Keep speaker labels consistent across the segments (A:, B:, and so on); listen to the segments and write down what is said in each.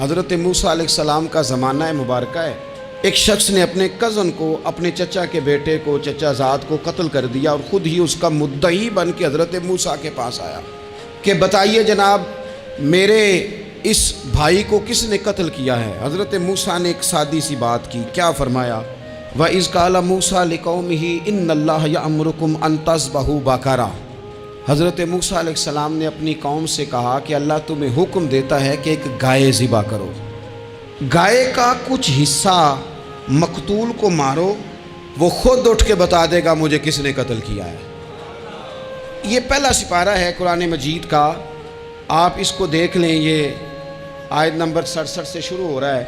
A: حضرت موسیٰ علیہ السلام کا زمانہ مبارکہ ہے. ایک شخص نے اپنے کزن کو، اپنے چچا کے بیٹے کو، چچا زاد کو قتل کر دیا اور خود ہی اس کا مدعی بن کے حضرت موسیٰ کے پاس آیا کہ بتائیے جناب میرے اس بھائی کو کس نے قتل کیا ہے. حضرت موسیٰ نے ایک سادی سی بات کی. کیا فرمایا؟ وَإِذْ قَالَ مُوسَىٰ لِقَوْمِهِ إِنَّ اللَّهَ يَأْمُرُكُمْ أَن تَذْبَحُوا بَقَرَةً. حضرت موسیٰ علیہ السلام نے اپنی قوم سے کہا کہ اللہ تمہیں حکم دیتا ہے کہ ایک گائے ذبح کرو. گائے کا کچھ حصہ مقتول کو مارو، وہ خود اٹھ کے بتا دے گا مجھے کس نے قتل کیا ہے. یہ پہلا سپارہ ہے قرآن مجید کا، آپ اس کو دیکھ لیں. یہ آیت نمبر 67 سے شروع ہو رہا ہے.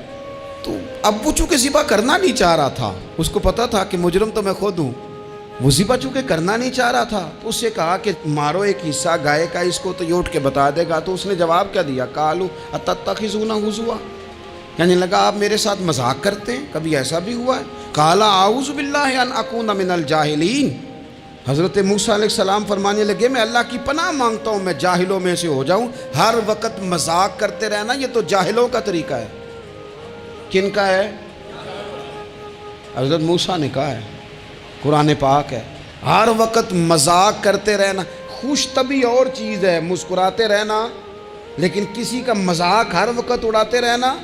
A: تو اب وہ چونکہ ذبح کرنا نہیں چاہ رہا تھا، اس کو پتا تھا کہ مجرم تو میں خود ہوں، وہ ذبح چونکہ کرنا نہیں چاہ رہا تھا تو اس سے کہا کہ مارو ایک حصہ گائے کا، اس کو تو یہ اٹھ کے بتا دے گا. تو اس نے جواب کیا دیا؟ قالوا اتتخذون ہزوا، یعنی لگا آپ میرے ساتھ مذاق کرتے ہیں، کبھی ایسا بھی ہوا ہے. قال اعوذ باللہ ان اکون من الجاہلین. حضرت موسیٰ علیہ السلام فرمانے لگے میں اللہ کی پناہ مانگتا ہوں میں جاہلوں میں سے ہو جاؤں. ہر وقت مذاق کرتے رہنا یہ تو جاہلوں کا طریقہ ہے. کن کا ہے؟ حضرت موسیٰ نے کہا ہے، قرآن پاک ہے. ہر وقت مذاق کرتے رہنا، خوش طبعی اور چیز ہے، مسکراتے رہنا، لیکن کسی کا مذاق ہر وقت اڑاتے رہنا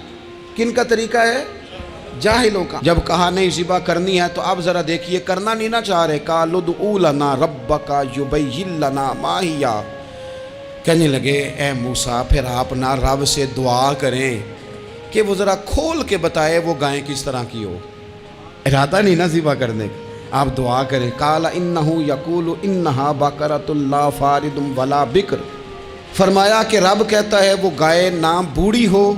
A: کن کا طریقہ ہے؟ جاہلوں کا. جب کہا نہیں ذبح کرنی ہے تو اب ذرا دیکھیے کرنا نہیں نہ چاہ رہے. قالوا ادع لنا ربک یبین لنا ما ہی. کہنے لگے اے موسیٰ پھر آپ نہ رب سے دعا کریں کہ وہ ذرا کھول کے بتائے وہ گائیں کس طرح کی ہو. ارادہ نہیں نہ ذبح کرنے کا، آپ دعا کریں. قال انہ یقول انہا بقرۃ لا فارض ولا بکر. فرمایا کہ رب کہتا ہے وہ گائے نہ بوڑھی ہو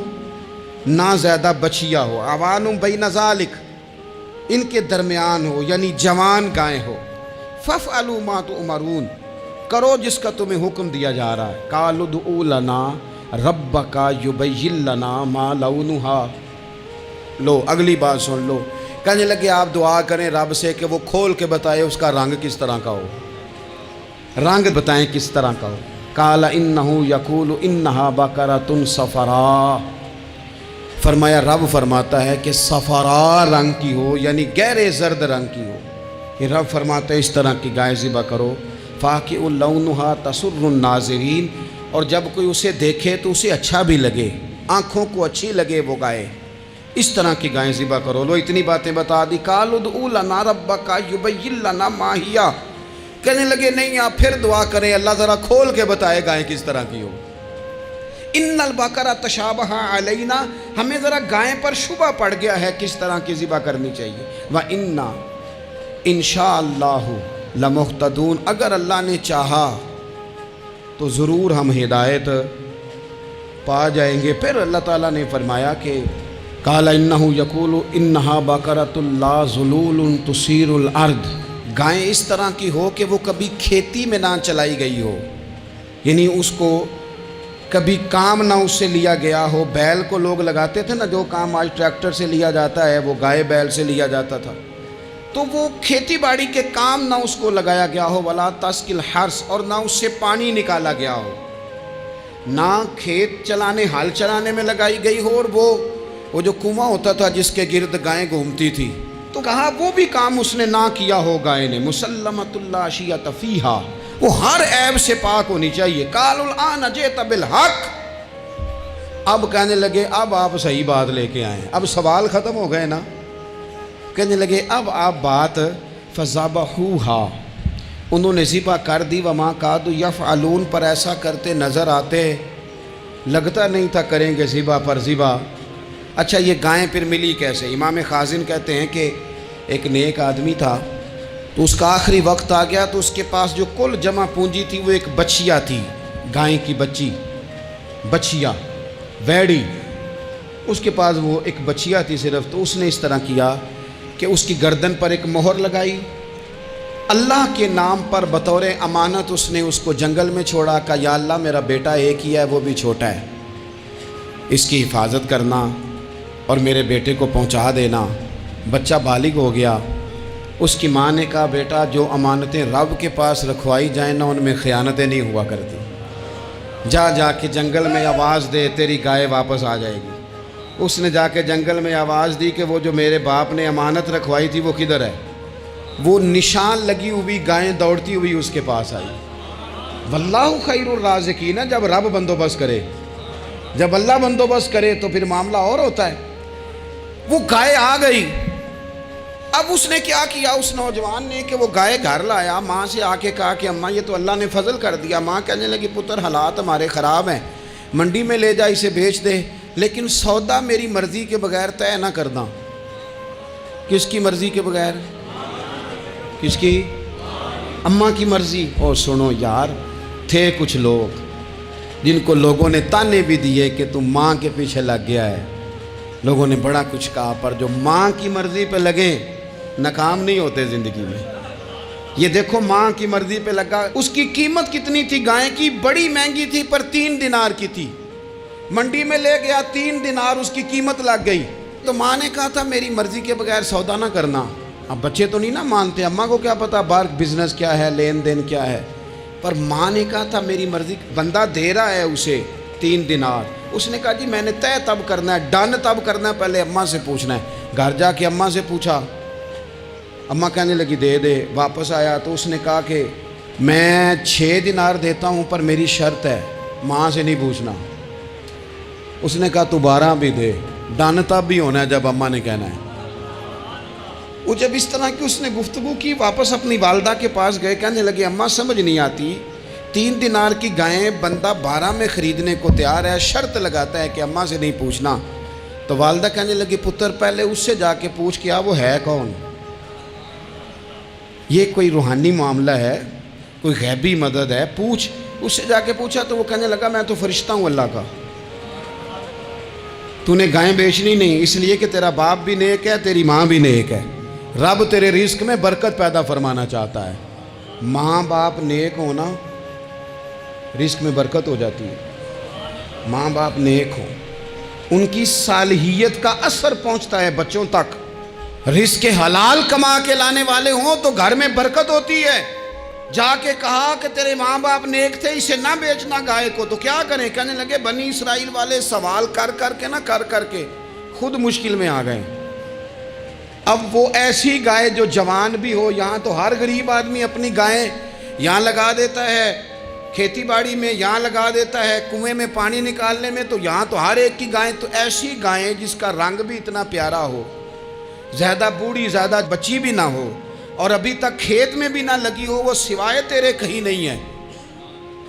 A: نہ زیادہ بچیا ہو، عوان بین ذالک، ان کے درمیان ہو، یعنی جوان گائے ہو. فافعلوا ما تؤمرون، کرو جس کا تمہیں حکم دیا جا رہا ہے. قالوا ادع لنا ربک یبین لنا ما لونھا. لو اگلی بات سن لو. کہنے لگے آپ دعا کریں رب سے کہ وہ کھول کے بتائے اس کا رنگ کس طرح کا ہو، رنگ بتائیں کس طرح کا ہو. قال انہ یقول انہا بقرۃ صفراء. فرمایا رب فرماتا ہے کہ صفراء رنگ کی ہو، یعنی گہرے زرد رنگ کی ہو. یہ رب فرماتا ہے اس طرح کی گائے ذبح کرو. فاقع لونھا تسر الناظرین، اور جب کوئی اسے دیکھے تو اسے اچھا بھی لگے، آنکھوں کو اچھی لگے وہ گائے، اس طرح کی گائیں ذبح کرو. لو اتنی باتیں بتا دی. قالوا ادع لنا ربک یبین لنا ما ہی. کہنے لگے نہیں آپ پھر دعا کریں اللہ ذرا کھول کے بتائے گائیں کس طرح کی ہو. ان البقرۃ تشابہ علینا، ہمیں ذرا گائیں پر شبہ پڑ گیا ہے کس طرح کی ذبح کرنی چاہیے. وَإِنَّا انشاء اللہ لمہتدون، اگر اللہ نے چاہا تو ضرور ہم ہدایت پا جائیں گے. پھر اللہ تعالیٰ نے فرمایا کہ قال انہ یقول انہا بقرۃ لا ذلول تثیر الارض، گائیں اس طرح کی ہو کہ وہ کبھی کھیتی میں نہ چلائی گئی ہو، یعنی اس کو کبھی کام نہ اس سے لیا گیا ہو. بیل کو لوگ لگاتے تھے نا، جو کام آج ٹریکٹر سے لیا جاتا ہے وہ گائے بیل سے لیا جاتا تھا. تو وہ کھیتی باڑی کے کام نہ اس کو لگایا گیا ہو. ولا تسقی الحرث، اور نہ اس سے پانی نکالا گیا ہو، نہ کھیت چلانے ہل چلانے میں لگائی گئی ہو. اور وہ جو کنواں ہوتا تھا جس کے گرد گائیں گھومتی تھی، تو کہا وہ بھی کام اس نے نہ کیا ہو گائے نے. مسلمۃ لا شیۃ فیہا، وہ ہر عیب سے پاک ہونی چاہیے. قالوا الآن جئت بالحق، اب کہنے لگے اب آپ صحیح بات لے کے آئے ہیں، اب سوال ختم ہو گئے نا. کہنے لگے اب آپ بات فذبحوہا، انہوں نے ذبح کر دی. وما کادوا یفعلون، پر ایسا کرتے نظر آتے، لگتا نہیں تھا کریں گے ذبح پر ذبح. اچھا یہ گائیں پھر ملی کیسے؟ امام خازن کہتے ہیں کہ ایک نیک آدمی تھا، تو اس کا آخری وقت آ گیا تو اس کے پاس جو کل جمع پونجی تھی وہ ایک بچیا تھی، گائیں کی بچیا ویڑی، اس کے پاس وہ ایک بچیا تھی صرف. تو اس نے اس طرح کیا کہ اس کی گردن پر ایک مہر لگائی، اللہ کے نام پر بطور امانت اس نے اس کو جنگل میں چھوڑا. کہا یا اللہ میرا بیٹا ایک ہی ہے، وہ بھی چھوٹا ہے، اس کی حفاظت کرنا اور میرے بیٹے کو پہنچا دینا. بچہ بالغ ہو گیا. اس کی ماں نے کہا بیٹا جو امانتیں رب کے پاس رکھوائی جائیں نا ان میں خیانتیں نہیں ہوا کرتی، جا کے جنگل میں آواز دے تیری گائے واپس آ جائے گی. اس نے جا کے جنگل میں آواز دی کہ وہ جو میرے باپ نے امانت رکھوائی تھی وہ کدھر ہے؟ وہ نشان لگی ہوئی گائیں دوڑتی ہوئی اس کے پاس آئی۔ واللہ خیر الرازقین، جب رب بندوبست کرے، جب اللہ بندوبست کرے تو پھر معاملہ اور ہوتا ہے۔ وہ گائے آ گئی۔ اب اس نے کیا کیا اس نوجوان نے کہ وہ گائے گھر لایا، ماں سے آ کے کہا کہ اماں یہ تو اللہ نے فضل کر دیا۔ ماں کہنے لگی پتر حالات ہمارے خراب ہیں، منڈی میں لے جا اسے بیچ دے، لیکن سودا میری مرضی کے بغیر طے نہ کرنا۔ کس کی مرضی کے بغیر؟ کس کی؟ اماں کی مرضی۔ اور سنو یار، تھے کچھ لوگ جن کو لوگوں نے تانے بھی دیے کہ تم ماں کے پیچھے لگ گیا ہے، لوگوں نے بڑا کچھ کہا، پر جو ماں کی مرضی پہ لگیں ناکام نہیں ہوتے زندگی میں۔ یہ دیکھو ماں کی مرضی پہ لگا۔ اس کی قیمت کتنی تھی گائے کی؟ بڑی مہنگی تھی، پر 3 دینار کی تھی۔ منڈی میں لے گیا، 3 دینار اس کی قیمت لگ گئی۔ تو ماں نے کہا تھا میری مرضی کے بغیر سودا نہ کرنا۔ اب بچے تو نہیں نہ مانتے، اماں کو کیا پتا باہر بزنس کیا ہے، لین دین کیا ہے، پر ماں نے کہا تھا میری مرضی۔ بندہ دے رہا ہے اسے 3 دینار، اس نے کہا جی میں نے طے تب کرنا ہے، ڈن تب کرنا ہے، پہلے اماں سے پوچھنا ہے۔ گھر جا کے اماں سے پوچھا، اماں کہنے لگی دے دے۔ واپس آیا تو اس نے کہا کہ میں 6 دینار دیتا ہوں پر میری شرط ہے، ماں سے نہیں پوچھنا۔ اس نے کہا تو 12 بھی دے، ڈن تب بھی ہونا ہے جب اماں نے کہنا ہے۔ وہ جب اس طرح کی اس نے گفتگو کی، واپس اپنی والدہ کے پاس گئے، کہنے لگے اماں سمجھ نہیں آتی، 3 دینار کی گائیں بندہ 12 میں خریدنے کو تیار ہے، شرط لگاتا ہے کہ اماں سے نہیں پوچھنا۔ تو والدہ کہنے لگی پتر پہلے اس سے جا کے پوچھ کیا وہ ہے کون؟ یہ کوئی روحانی معاملہ ہے، کوئی غیبی مدد ہے، پوچھ۔ اس سے جا کے پوچھا تو وہ کہنے لگا میں تو فرشتہ ہوں اللہ کا، تو نے گائیں بیچنی نہیں، اس لیے کہ تیرا باپ بھی نیک ہے، تیری ماں بھی نیک ہے، رب تیرے رزق میں برکت پیدا فرمانا چاہتا ہے۔ ماں باپ نیک ہونا رزق میں برکت ہو جاتی ہے۔ ماں باپ نیک ہوں، ان کی صالحیت کا اثر پہنچتا ہے بچوں تک۔ رزق حلال کما کے لانے والے ہوں تو گھر میں برکت ہوتی ہے۔ جا کے کہا کہ تیرے ماں باپ نیک تھے، اسے نہ بیچنا گائے کو، تو کیا کریں؟ کہنے لگے بنی اسرائیل والے سوال کر کر کے خود مشکل میں آ گئے۔ اب وہ ایسی گائے جو جوان بھی ہو، یہاں تو ہر غریب آدمی اپنی گائیں یہاں لگا دیتا ہے، کھیتی باڑی میں یہاں لگا دیتا ہے، کنویں میں پانی نکالنے میں، تو یہاں تو ہر ایک کی گائیں، تو ایسی گائیں جس کا رنگ بھی اتنا پیارا ہو، زیادہ بوڑھی زیادہ بچی بھی نہ ہو، اور ابھی تک کھیت میں بھی نہ لگی ہو، وہ سوائے تیرے کہیں نہیں ہے۔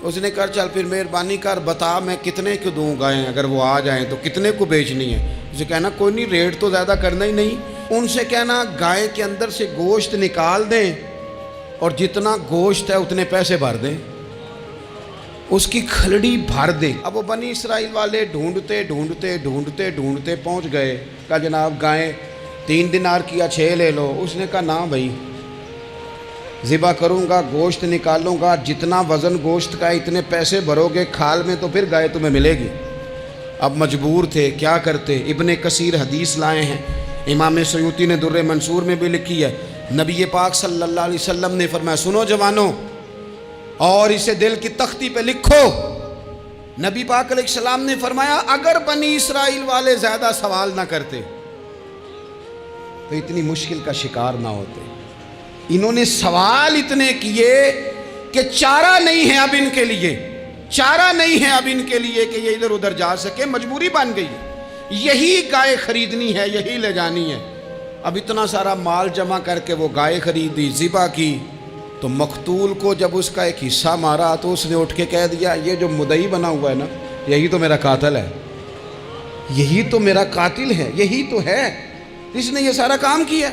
A: اس نے کہا چل پھر مہربانی کر بتا میں کتنے کو دوں گائیں، اگر وہ آ جائیں تو کتنے کو بیچنی ہے؟ اسے کہنا کوئی نہیں، ریٹ تو زیادہ کرنا ہی نہیں۔ ان سے کہنا گائے کے اندر سے گوشت نکال دیں اور جتنا گوشت ہے اتنے پیسے بھر دیں، اس کی کھلڑی بھر دیں۔ اب وہ بنی اسرائیل والے ڈھونڈتے پہنچ گئے، کہا جناب گائیں 3 دینار کیا 6 لے لو۔ اس نے کہا نہ بھائی، ذبح کروں گا، گوشت نکالوں گا، جتنا وزن گوشت کا اتنے پیسے بھرو گے کھال میں تو پھر گائے تمہیں ملے گی۔ اب مجبور تھے، کیا کرتے؟ ابن کثیر حدیث لائے ہیں، امام سیوطی نے در منصور میں بھی لکھی ہے، نبی پاک صلی اللہ علیہ وسلم نے فرمایا سنو جوانوں، اور اسے دل کی تختی پہ لکھو، نبی پاک علیہ السلام نے فرمایا اگر بنی اسرائیل والے زیادہ سوال نہ کرتے تو اتنی مشکل کا شکار نہ ہوتے۔ انہوں نے سوال اتنے کیے کہ چارہ نہیں ہے اب ان کے لیے، چارہ نہیں ہے اب ان کے لیے کہ یہ ادھر ادھر جا سکے، مجبوری بن گئی، یہی گائے خریدنی ہے، یہی لے جانی ہے۔ اب اتنا سارا مال جمع کر کے وہ گائے خریدی، ذبح کی، تو مقتول کو جب اس کا ایک حصہ مارا تو اس نے اٹھ کے کہہ دیا یہ جو مدعی بنا ہوا ہے نا، یہی تو میرا قاتل ہے، یہی تو میرا قاتل ہے، یہی تو ہے، اس نے یہ سارا کام کیا۔